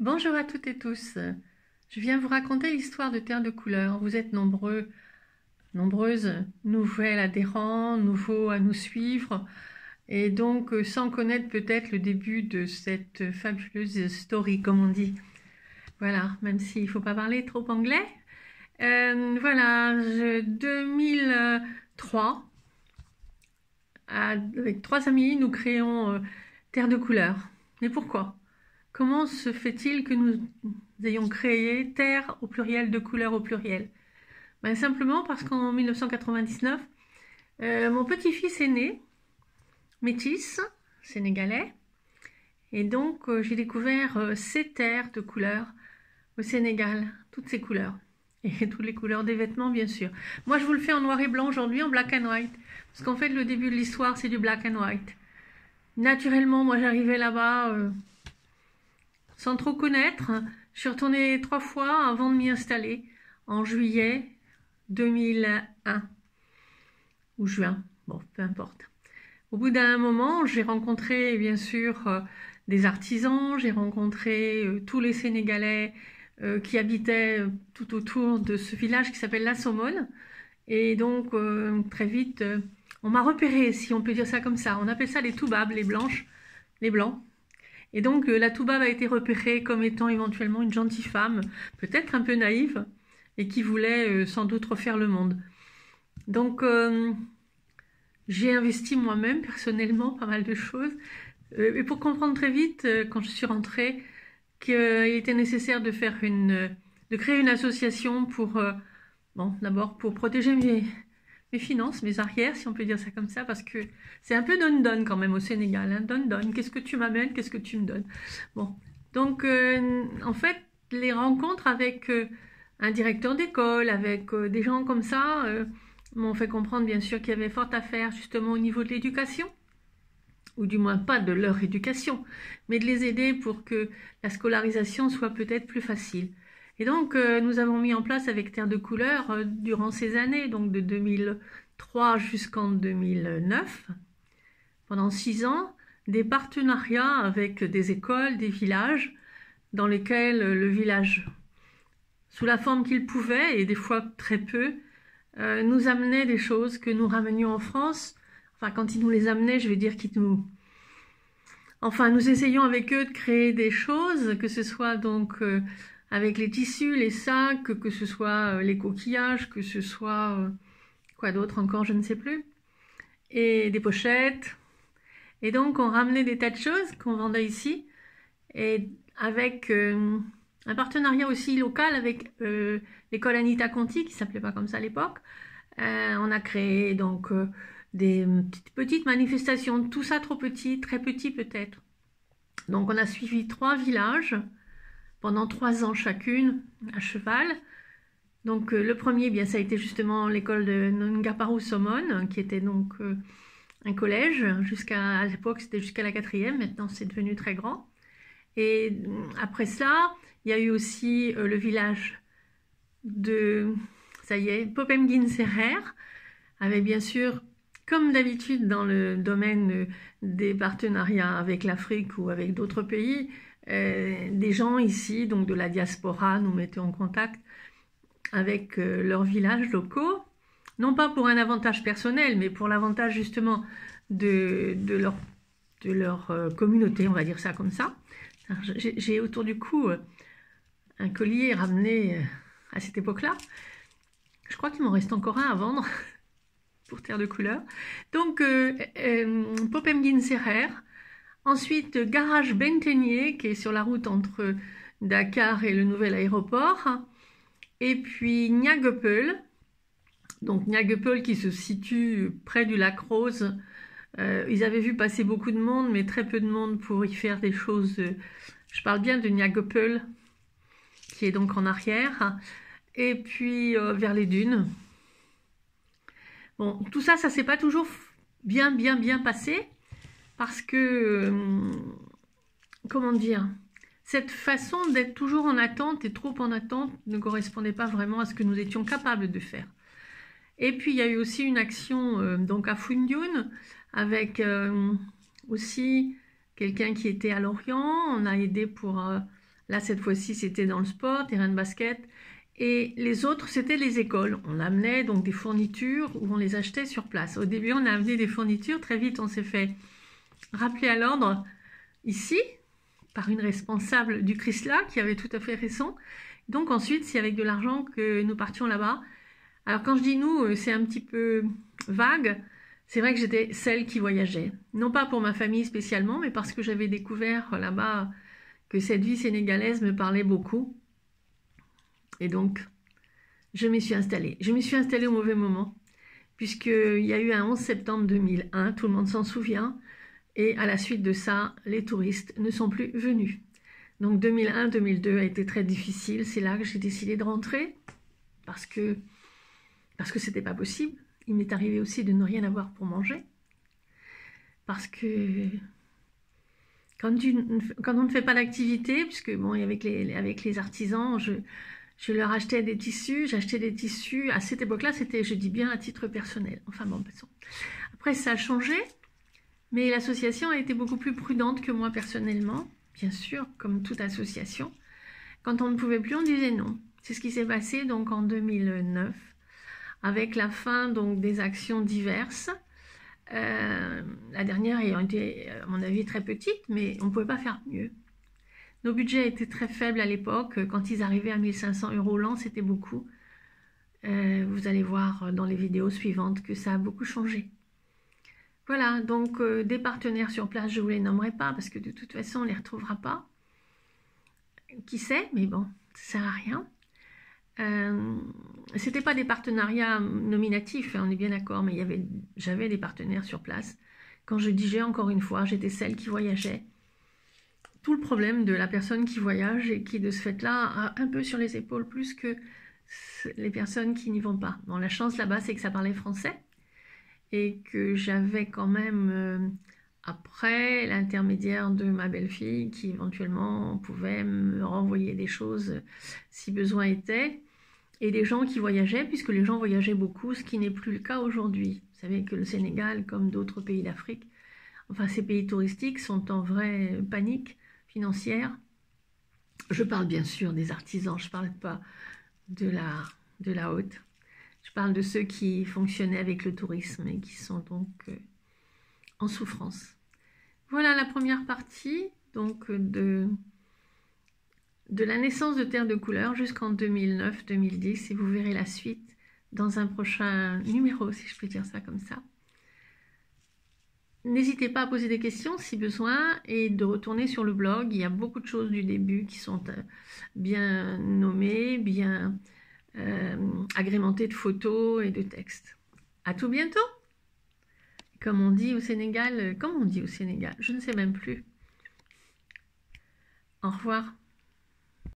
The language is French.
Bonjour à toutes et tous. Je viens vous raconter l'histoire de Terre de Couleur. Vous êtes nombreuses, nouvelles adhérents, nouveaux à nous suivre, et donc sans connaître peut-être le début de cette fabuleuse story, comme on dit. Voilà, même s'il ne faut pas parler trop anglais. Voilà, 2003, avec trois amis, nous créons Terre de Couleur. Mais pourquoi? Comment se fait-il que nous ayons créé Terre au pluriel, de couleur au pluriel? Ben, simplement parce qu'en 1999, mon petit-fils est né, métis, sénégalais, et donc j'ai découvert ces terres de couleurs au Sénégal, toutes ces couleurs, et toutes les couleurs des vêtements bien sûr. Moi je vous le fais en noir et blanc aujourd'hui, en black and white, parce qu'en fait le début de l'histoire c'est du black and white. Naturellement, moi j'arrivais là-bas sans trop connaître. Je suis retournée 3 fois avant de m'y installer, en juillet 2001, ou juin, bon, peu importe. Au bout d'un moment, j'ai rencontré bien sûr des artisans, j'ai rencontré tous les Sénégalais qui habitaient tout autour de ce village qui s'appelle La Somone. Et donc très vite, on m'a repéré, si on peut dire ça comme ça. On appelle ça les toubabs, les blanches, les blancs. Et donc la Toubab a été repérée comme étant éventuellement une gentille femme, peut-être un peu naïve, et qui voulait sans doute refaire le monde. Donc j'ai investi moi-même personnellement pas mal de choses. Et pour comprendre très vite, quand je suis rentrée, qu'il était nécessaire de créer une association pour, bon, d'abord pour protéger mes finances, mes arrières, si on peut dire ça comme ça, parce que c'est un peu donne-donne quand même au Sénégal. Hein, donne-donne, qu'est-ce que tu m'amènes, qu'est-ce que tu me donnes. Bon, donc en fait, les rencontres avec un directeur d'école, avec des gens comme ça, m'ont fait comprendre bien sûr qu'il y avait fort à faire justement au niveau de l'éducation, ou du moins pas de leur éducation, mais de les aider pour que la scolarisation soit peut-être plus facile. Et donc, nous avons mis en place avec Terre de Couleur, durant ces années, donc de 2003 jusqu'en 2009, pendant 6 ans, des partenariats avec des écoles, des villages, dans lesquels le village, sous la forme qu'il pouvait, et des fois très peu, nous amenait des choses que nous ramenions en France. Enfin, quand ils nous les amenaient, je veux dire qu'ils nous... Enfin, nous essayons avec eux de créer des choses, que ce soit donc avec les tissus, les sacs, que ce soit les coquillages, que ce soit quoi d'autre encore, je ne sais plus, et des pochettes. Et donc on ramenait des tas de choses qu'on vendait ici, et avec un partenariat aussi local avec l'école Anita Conti, qui s'appelait pas comme ça à l'époque. On a créé donc des petites manifestations, tout ça trop petit, très petit peut-être. Donc on a suivi 3 villages pendant 3 ans chacune, à cheval. Donc le premier, bien, ça a été justement l'école de Ngaparou Somone, qui était donc un collège, à l'époque c'était jusqu'à la 4e, maintenant c'est devenu très grand. Et après ça, il y a eu aussi le village de, ça y est, Popemguine Serrer, avec bien sûr, comme d'habitude dans le domaine des partenariats avec l'Afrique ou avec d'autres pays, des gens ici, donc de la diaspora, nous mettaient en contact avec leurs villages locaux, non pas pour un avantage personnel, mais pour l'avantage justement de leur communauté, on va dire ça comme ça. J'ai autour du cou un collier ramené à cette époque-là. Je crois qu'il m'en reste encore un à vendre pour Terre de Couleur. Donc, Popemguine Serrer. Ensuite, Garage Benteigné, qui est sur la route entre Dakar et le nouvel aéroport. Et puis Niaguepeul. Donc Niaguepeul qui se situe près du lac Rose. Ils avaient vu passer beaucoup de monde, mais très peu de monde pour y faire des choses. Je parle bien de Niaguepeul, qui est donc en arrière. Et puis vers les dunes. Bon, tout ça, ça s'est pas toujours bien passé, parce que, comment dire, cette façon d'être toujours en attente et trop en attente ne correspondait pas vraiment à ce que nous étions capables de faire. Et puis il y a eu aussi une action donc à Foundiougne, avec aussi quelqu'un qui était à Lorient. On a aidé pour Là, cette fois-ci, c'était dans le sport, terrain de basket. Et les autres, c'était les écoles. On amenait donc des fournitures ou on les achetait sur place. Au début, on a amené des fournitures. Très vite, on s'est fait rappeler à l'ordre ici par une responsable du CRISLA qui avait tout à fait raison. Donc ensuite, c'est avec de l'argent que nous partions là-bas. Alors quand je dis nous, c'est un petit peu vague. C'est vrai que j'étais celle qui voyageait. Non pas pour ma famille spécialement, mais parce que j'avais découvert là-bas que cette vie sénégalaise me parlait beaucoup. Et donc, je m'y suis installée. Je m'y suis installée au mauvais moment, puisqu'il y a eu un 11 septembre 2001, tout le monde s'en souvient, et à la suite de ça, les touristes ne sont plus venus. Donc 2001-2002 a été très difficile, c'est là que j'ai décidé de rentrer, parce que c'était pas possible. Il m'est arrivé aussi de ne rien avoir pour manger, parce que quand on ne fait pas d'activité, puisque bon, avec les artisans, je leur achetais des tissus, j'achetais des tissus. À cette époque-là, c'était, je dis bien, à titre personnel. Enfin bon, passons. Après, ça a changé, mais l'association a été beaucoup plus prudente que moi personnellement, bien sûr, comme toute association. Quand on ne pouvait plus, on disait non. C'est ce qui s'est passé donc en 2009, avec la fin donc des actions diverses. La dernière ayant été, à mon avis, très petite, mais on ne pouvait pas faire mieux. Nos budgets étaient très faibles à l'époque. Quand ils arrivaient à 1500 € l'an, c'était beaucoup. Vous allez voir dans les vidéos suivantes que ça a beaucoup changé. Voilà, donc des partenaires sur place, je ne vous les nommerai pas parce que de toute façon, on ne les retrouvera pas. Qui sait, mais bon, ça ne sert à rien. C'était pas des partenariats nominatifs, hein, on est bien d'accord, mais j'avais des partenaires sur place. Quand je dis j'ai, encore une fois, j'étais celle qui voyageait. Tout le problème de la personne qui voyage et qui, de ce fait-là, a un peu sur les épaules plus que les personnes qui n'y vont pas. Bon, la chance là-bas, c'est que ça parlait français et que j'avais quand même, après, l'intermédiaire de ma belle-fille qui, éventuellement, pouvait me renvoyer des choses si besoin était, et des gens qui voyageaient, puisque les gens voyageaient beaucoup, ce qui n'est plus le cas aujourd'hui. Vous savez que le Sénégal, comme d'autres pays d'Afrique, enfin ces pays touristiques, sont en vraie panique financière. Je parle bien sûr des artisans, je ne parle pas de la haute. Je parle de ceux qui fonctionnaient avec le tourisme et qui sont donc en souffrance. Voilà la première partie donc de la naissance de Terre de Couleur jusqu'en 2009-2010 et vous verrez la suite dans un prochain numéro, si je peux dire ça comme ça. N'hésitez pas à poser des questions si besoin et de retourner sur le blog. Il y a beaucoup de choses du début qui sont bien nommées, bien agrémentées de photos et de textes. À tout bientôt. Comme on dit au Sénégal, je ne sais même plus. Au revoir.